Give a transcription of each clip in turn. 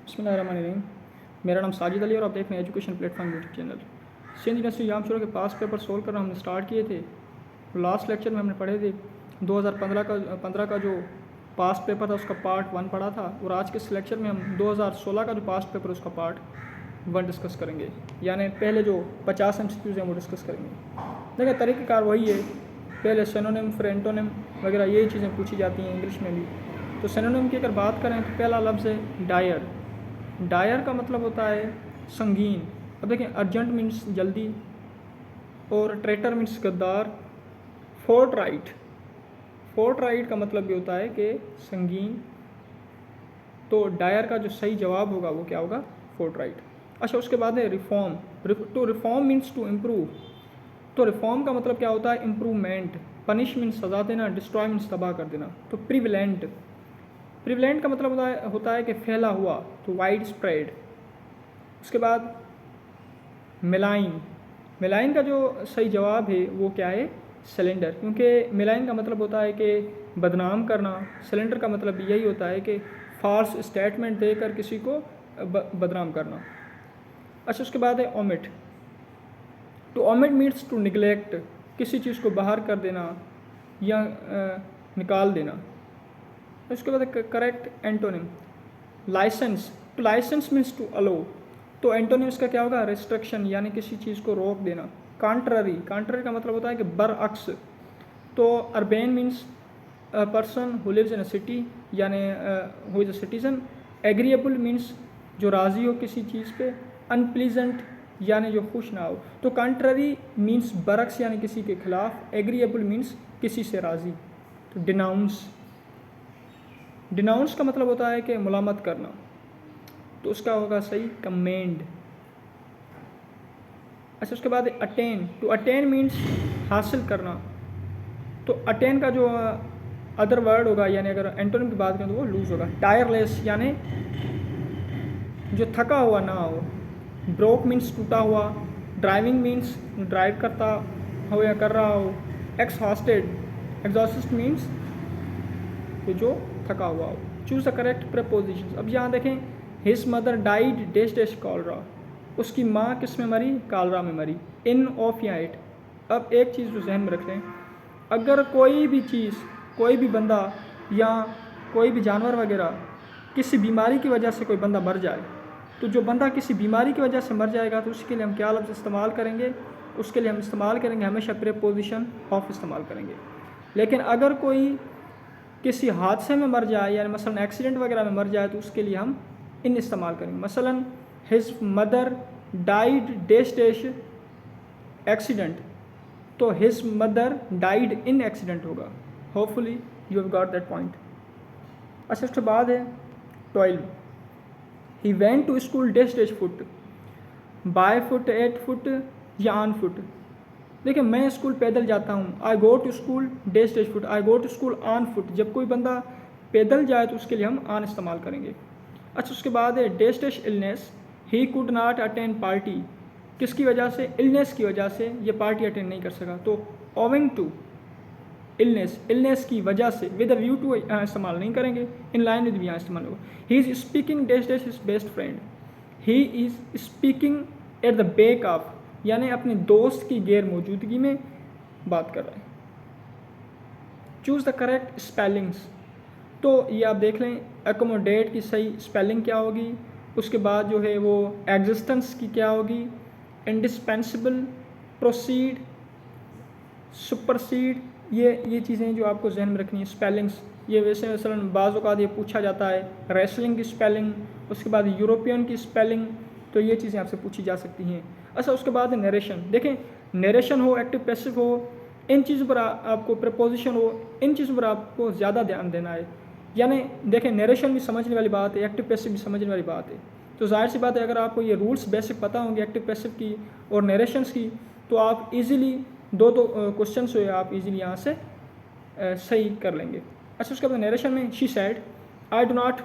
बिस्मिल्लाहिर्रहमानिर्रहीम। मेरा नाम साजिद अली और आप देख रहे हैं education platform YouTube channel. Sindh university exam शुरू के पास पेपर सोल्व करना हमने स्टार्ट किए थे। लास्ट लेक्चर में हमने पढ़े थे 2015 का जो पास पेपर था उसका पार्ट 1 पढ़ा था, और आज के इस लेक्चर में हम 2016 का जो पास पेपर उसका पार्ट 1 डिस्कस करेंगे, यानी पहले जो 50 MCQs हैं वो डिस्कस करेंगे। देखिए तरीक़ेकार वही है, पहले सिनोनिम फिर एंटोनिम वगैरह यही चीज़ें पूछी जाती हैं इंग्लिश में भी। तो सिनोनिम की अगर बात करें तो पहला लफ्ज़ है डायर। डायर का मतलब होता है संगीन। अब देखें, अर्जेंट मीन्स जल्दी, और ट्रेटर मीन्स गद्दार। फोर्टराइट, फोर्टराइट का मतलब ये होता है कि संगीन। तो डायर का जो सही जवाब होगा वो क्या होगा? फोर्टराइट। अच्छा, उसके बाद है रिफॉर्म। तो रिफॉर्म मीन्स टू इम्प्रूव। तो रिफॉर्म का मतलब क्या होता है? इम्प्रूवमेंट। पनिश मीन्स सज़ा देना, डिस्ट्रॉय मीन्स तबाह कर देना। तो प्रिविलेंट, प्रिविलेंट का मतलब होता है कि फैला हुआ, तो वाइड स्प्रेड। उसके बाद मिलाइन, मिलाइन का जो सही जवाब है वो क्या है? सिलेंडर, क्योंकि मिलाइन का मतलब होता है कि बदनाम करना। सिलेंडर का मतलब यही होता है कि फॉल्स स्टेटमेंट देकर किसी को बदनाम करना। अच्छा, उसके बाद है ओमिट। तो ओमिट मीन्स टू निगलेक्ट, किसी चीज़ को बाहर कर देना या निकाल देना। उसके बाद करेक्ट एंटोनिम लाइसेंस। तो लाइसेंस मीन्स टू अलो। तो एंटोनिम इसका क्या होगा? रिस्ट्रिक्शन, यानी किसी चीज़ को रोक देना। कॉन्ट्ररी, कॉन्ट्ररी का मतलब होता है कि बरअक्स। तो urban means person who lives in a city, यानी who is a citizen. Agreeable means जो राज़ी हो किसी चीज़ पे। अनप्लीजेंट यानी जो खुश ना हो। तो कॉन्ट्ररी मीन्स बरअक्स यानी किसी के खिलाफ, एग्रीएबल मीन्स किसी से राज़ी। तो डिनाउंस, डिनाउंस का मतलब होता है कि मुलामत करना, तो उसका होगा सही कमेंड। अच्छा, उसके बाद अटेन। टू अटेन मीन्स हासिल करना। तो अटेन का जो अदर वर्ड होगा, यानी अगर एंटोनिम की बात करें तो वो लूज होगा। टायरलेस यानी जो थका हुआ ना हो। ब्रोक मीन्स टूटा हुआ। ड्राइविंग मीन्स ड्राइव करता हो या कर रहा हो। एक्सहॉस्टेड, एग्जॉस्टेड मीन्स जो थका हुआ हो। Choose the correct preposition. अब यहाँ देखें, his mother died dash dash cholera. उसकी माँ किस में मरी? कालरा में मरी। इन ऑफ या इट। अब एक चीज़ जो जहन में रख लें, अगर कोई भी चीज़, कोई भी बंदा या कोई भी जानवर वगैरह किसी बीमारी की वजह से कोई बंदा मर जाए, तो जो बंदा किसी बीमारी की वजह से मर जाएगा तो उसके लिए हम क्या लफ्ज़ इस्तेमाल करेंगे? उसके लिए हम इस्तेमाल करेंगे हमेशा प्रीपोजिशन ऑफ इस्तेमाल करेंगे। लेकिन अगर कोई किसी हादसे में मर जाए, यानी मसलन एक्सीडेंट वगैरह में मर जाए, तो उसके लिए हम इन इस्तेमाल करेंगे। मसलन his mother died dash dash accident, तो his mother died in accident होगा। Hopefully you have got that point. अच्छा, उसके बाद है 12। He went to school dash dash foot. By foot, at foot या ऑन फुट। देखिए, मैं स्कूल पैदल जाता हूँ। I go to school dash dash foot, I go to school on foot. जब कोई बंदा पैदल जाए तो उसके लिए हम ऑन इस्तेमाल करेंगे। अच्छा, उसके बाद है dash dash illness. He could not attend party. किसकी वजह से? इलनेस की वजह से ये पार्टी अटेंड नहीं कर सका। तो ओविंग टू इलनेस, इलनेस की वजह से। विद अ व्यू टू यहाँ इस्तेमाल नहीं करेंगे, इन लाइन विद भी यहाँ इस्तेमाल होगा। He is speaking dash dash his best friend. He is speaking at the back of, यानी अपने दोस्त की गैर मौजूदगी में बात कर रहे हैं। Choose the correct spellings. तो ये आप देख लें, एकोमोडेट की सही स्पेलिंग क्या होगी, उसके बाद जो है वो एग्जिस्टेंस की क्या होगी, इंडिस्पेंसिबल, प्रोसीड, सुपरसीड। ये चीज़ें जो आपको जहन में रखनी है, स्पेलिंग्स। ये वैसे मसलन बाज़ औक़ात ये पूछा जाता है, रेसलिंग की स्पेलिंग, उसके बाद यूरोपियन की स्पेलिंग, तो ये चीज़ें आपसे पूछी जा सकती हैं। अच्छा, उसके बाद है नरेशन। देखें, नरेशन हो, एक्टिव पैसिव हो, इन चीज़ों पर आपको प्रपोजिशन हो, इन चीज़ों पर आपको ज़्यादा ध्यान देना है। यानी देखें, नरेशन भी समझने वाली बात है, एक्टिव पैसिव भी समझने वाली बात है। तो जाहिर सी बात है, अगर आपको ये रूल्स बेसिक पता होंगे एक्टिव पैसिव की और नरेशंस की, तो आप इजीली दो क्वेश्चन जो है आप इजीली यहाँ से सही कर लेंगे। अच्छा, उसके बाद नरेशन में she said I do not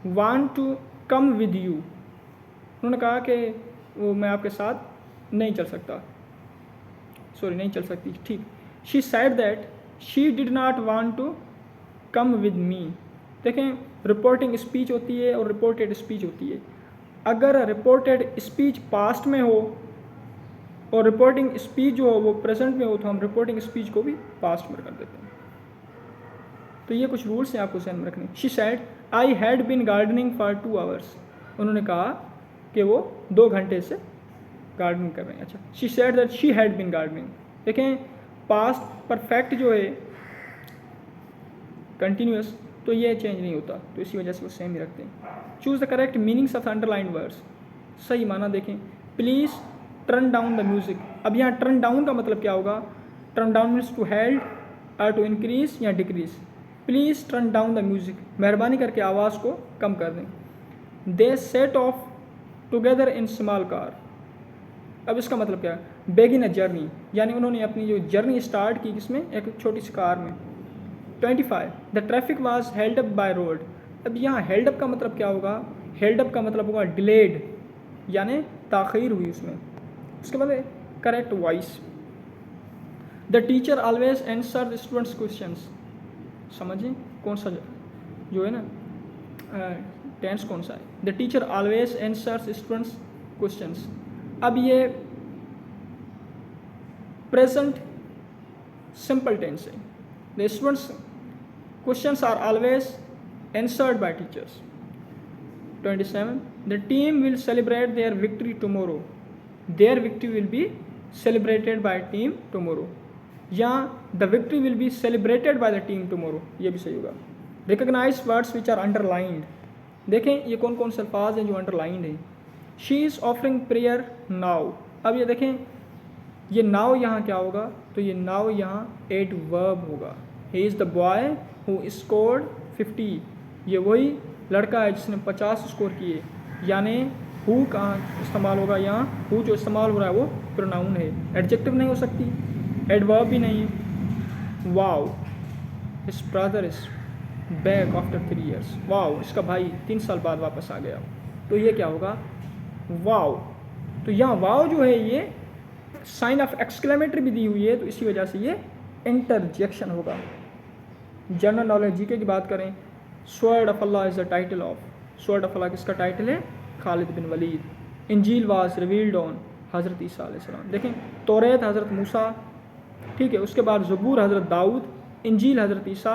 want to come with you. उन्होंने कहा कि वो मैं आपके साथ नहीं चल सकता, सॉरी नहीं चल सकती, ठीक। She said that she did not want to come with me. देखें, रिपोर्टिंग स्पीच होती है और रिपोर्टेड स्पीच होती है। अगर रिपोर्टेड स्पीच पास्ट में हो और रिपोर्टिंग स्पीच जो हो वो प्रेजेंट में हो तो हम रिपोर्टिंग स्पीच को भी पास्ट में कर देते हैं। तो ये कुछ रूल्स हैं आपको ध्यान में रखने। She said I had been gardening for 2 hours. उन्होंने कहा कि वो 2 घंटे से गार्डनिंग कर रहे हैं। अच्छा, she said that she had been gardening. देखें, पास्ट परफेक्ट जो है कंटिन्यूस, तो ये चेंज नहीं होता, तो इसी वजह से वो सेम ही रखते हैं। Choose the correct meanings of underline words. सही माना देखें, please turn down the music. अब यहाँ टर्न डाउन का मतलब क्या होगा? Turn down means to held और टू इंक्रीज या decrease. Please turn down the music, मेहरबानी करके आवाज़ को कम कर दें। They set off together in small car. अब इसका मतलब क्या है? बेगिन अ जर्नी, यानी उन्होंने अपनी जो जर्नी स्टार्ट की किसमें? एक छोटी सी कार में। 25 the traffic was held up by road. अब यहाँ हेल्ड अप का मतलब क्या होगा? हेल्ड अप का मतलब होगा डिलेड, यानी ताख़ीर हुई उसमें। उसके बाद correct voice. The teacher always answer the students questions. समझिए कौन सा जो है ना टेंस कौन सा है? The teacher always answers students questions. अब ये प्रेजेंट सिंपल टेंस है। The students questions are always answered by teachers. 27 the team will celebrate their victory tomorrow. Their victory will be celebrated by team tomorrow, या the victory will be celebrated by the team tomorrow, ये भी सही होगा। Recognise words which are underlined. देखें ये कौन कौन से अल्फाज हैं जो अंडरलाइंड हैं। She is offering prayer now. अब ये देखें, ये नाउ यहाँ क्या होगा? तो ये नाउ यहाँ एडवर्ब होगा। He is the boy who scored 50। ये वही लड़का है जिसने 50 स्कोर किए, यानी हु कहाँ इस्तेमाल होगा? यहाँ हु जो इस्तेमाल हो रहा है वो प्रोनाउन है, एडजेक्टिव नहीं हो सकती, एडवर्ब भी नहीं है। Wow his brother is back after 3 years। Wow, इसका भाई 3 साल बाद वापस आ गया। तो ये क्या होगा? वाओ। तो यहाँ वाओ जो है ये साइन ऑफ एक्सक्लेमेटरी भी दी हुई है, तो इसी वजह से ये इंटरजेक्शन होगा। जनरल नॉलेज जीके की बात करें, sword of Allah is the title of. Sword of Allah किसका टाइटल है? खालिद बिन वलीद। इंजील वाज रिवील्ड ऑन हज़रत ईसा अलैहिस्सलाम। देखें, तौरेत हज़रत मूसा, ठीक है, उसके बाद ज़बूर हज़रत दाऊद, इंजील हज़रत ईसा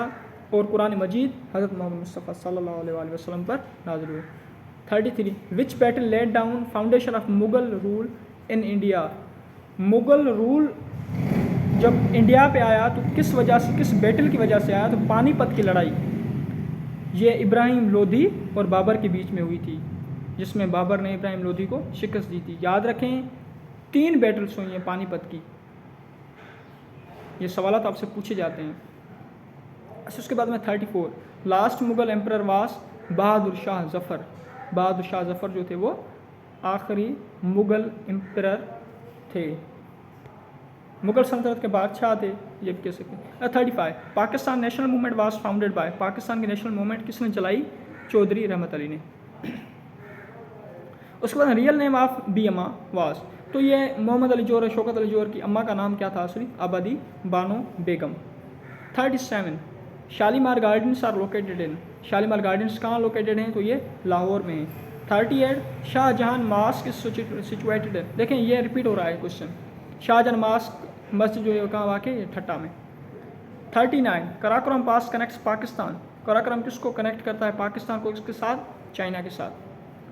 और कुरान मजीद हज़रत मोहम्मद मुस्तफ़ा सल्लल्लाहु अलैहि वसल्लम पर नाज़िल हुए। 33 विच battle laid down foundation of Mughal rule in India. Mughal rule जब इंडिया पे आया तो किस वजह से, किस बैटल की वजह से आया? तो पानीपत की लड़ाई। ये इब्राहिम लोधी और बाबर के बीच में हुई थी, जिसमें बाबर ने इब्राहिम लोधी को शिकस्त दी थी। याद रखें 3 बैटल्स हुई हैं पानीपत की, ये सवाल आपसे पूछे जाते हैं। अच्छा, उसके बाद में 34 लास्ट मुग़ल एम्परर वास बहादुर शाह ज़फ़र। बहादुर शाह ज़फ़र जो थे वो आखिरी मुग़ल एम्परर थे, मुग़ल सल्तनत के बादशाह थे, ये भी कह सकते हैं। 35 Pakistan national movement was founded by. Pakistan की नेशनल मूवमेंट किसने चलाई? चौधरी रहमत अली ने। उसके बाद रियल नेम ऑफ बी अम्मा वाज, तो ये मोहम्मद अली जोहर, शौकत अली जोहर की अम्मा का नाम क्या था? असली Abadi Bano Begum. 37 Shalimar gardens are located in. Shalimar gardens कहाँ लोकेटेड हैं? तो ये लाहौर में है। 38 शाहजहां मास्क इज सिचुएटेड है। देखें ये रिपीट हो रहा है क्वेश्चन। शाहजहां मास्क मस्जिद जो है कहाँ वाक़ है? ठट्टा में। 39 कराकोरम पास कनेक्ट्स पाकिस्तान। कराकोरम किसको कनेक्ट करता है? पाकिस्तान को किसके साथ? चाइना के साथ,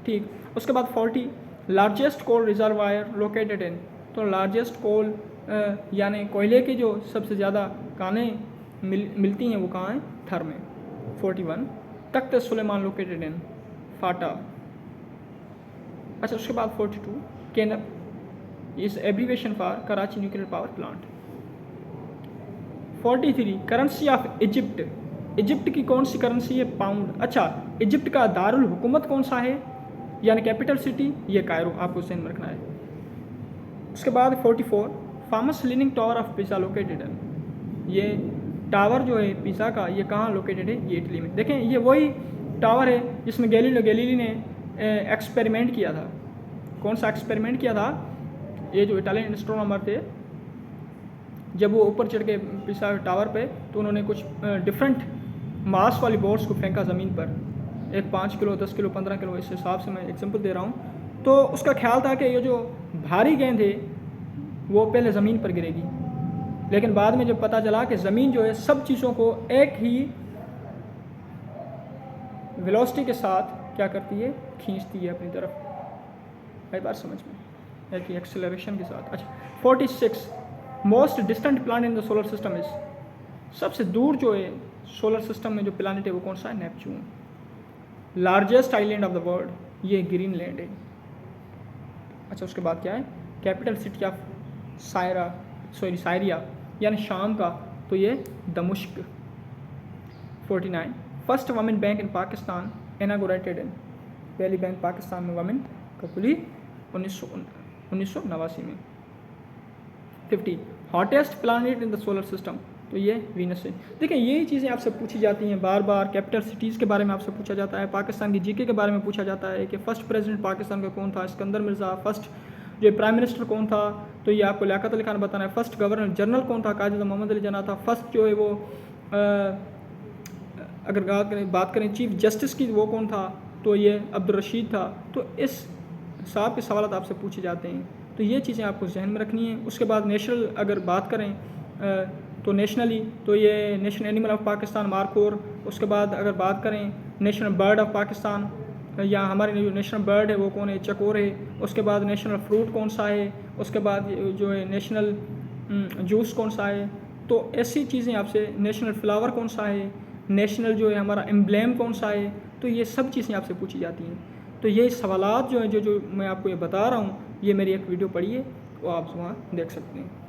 ठीक। उसके बाद 40 largest coal reservoir located in. तो लार्जेस्ट कोल यानी कोयले की जो सबसे ज़्यादा कानें मिलती हैं वो कहाँ हैं? थर में। 41 तख्त सुलेमान लोकेटेड इन फाटा। अच्छा, उसके बाद 42 KANUPP is abbreviation for Karachi nuclear power plant. 43 currency of Egypt. Egypt की कौन सी करेंसी है? पाउंड। अच्छा, इजिप्ट का दारुल हुकूमत कौन सा है, यानी कैपिटल सिटी? ये कायरो, आपको ध्यान में रखना है। उसके बाद 44 famous leaning tower of pizza located है। ये टावर जो है पिज़ा का, ये कहाँ लोकेटेड है? ये इटली में। देखें ये वही टावर है जिसमें गैलीली ने एक्सपेरिमेंट किया था। कौन सा एक्सपेरिमेंट किया था? ये जो इटालियन एस्ट्रोनॉमर थे, जब वो ऊपर चढ़ के पिज़ा टावर पे, तो उन्होंने कुछ डिफरेंट मास वाली बॉल्स को फेंका ज़मीन पर, एक 5 किलो 10 किलो 15 किलो, इस हिसाब से मैं एग्जांपल दे रहा हूँ, तो उसका ख्याल था कि ये जो भारी गेंद है वो पहले ज़मीन पर गिरेगी, लेकिन बाद में जब पता चला कि ज़मीन जो है सब चीज़ों को एक ही वेलोसिटी के साथ क्या करती है, खींचती है अपनी तरफ। कई बार समझ में एक ही एक्सेलरेशन के साथ। अच्छा, 46 most distant planet in the solar system is, सबसे दूर जो है सोलर सिस्टम में जो प्लैनेट है वो कौन सा है, Neptune. Largest island of the world, ये ग्रीनलैंड है। अच्छा, उसके बाद क्या है, कैपिटल सिटी ऑफ सायरिया यानी शाम का, तो ये दमिश्क। 49 फर्स्ट वमेन बैंक इन पाकिस्तान इनागोरेटेड इन, पहली बैंक पाकिस्तान में वमेन कब खुली, 1989 में। 50 hottest planet in the solar system, तो ये वीनस है। देखिए यही चीज़ें आपसे पूछी जाती हैं बार बार, कैपिटल सिटीज़ के बारे में आपसे पूछा जाता है, पाकिस्तान की जीके के बारे में पूछा जाता है कि फ़र्स्ट प्रेसिडेंट पाकिस्तान का कौन था, इस्कंदर मिर्ज़ा। फर्स्ट जो प्राइम मिनिस्टर कौन था, तो ये आपको लियाकत अली खान बताना है। फर्स्ट गवर्नर जनरल कौन था, कायद मोहम्मद अली जना था। फर्स्ट जो है वो अगर बात करें चीफ जस्टिस की, वो कौन था, तो ये अब्दुल रशीद था। तो इस हिसाब के सवाल आपसे पूछे जाते हैं, तो ये चीज़ें आपको जहन में रखनी है। उसके बाद नेशनल अगर बात करें तो नेशनली, तो ये national animal of Pakistan markhor. उसके बाद अगर बात करें नेशनल बर्ड ऑफ पाकिस्तान, या हमारे जो नेशनल बर्ड है वो कौन है, चकोर है। उसके बाद नेशनल फ्रूट कौन सा है, उसके बाद जो है नेशनल जूस कौन सा है। तो ऐसी चीज़ें आपसे, नेशनल फ्लावर कौन सा है, नेशनल जो है हमारा एम्ब्लेम कौन सा है, तो ये सब चीज़ें आपसे पूछी जाती हैं। तो ये सवालात जो हैं, जो मैं आपको ये बता रहा हूँ, ये मेरी एक वीडियो पढ़ी है, वो आप वहाँ देख सकते हैं।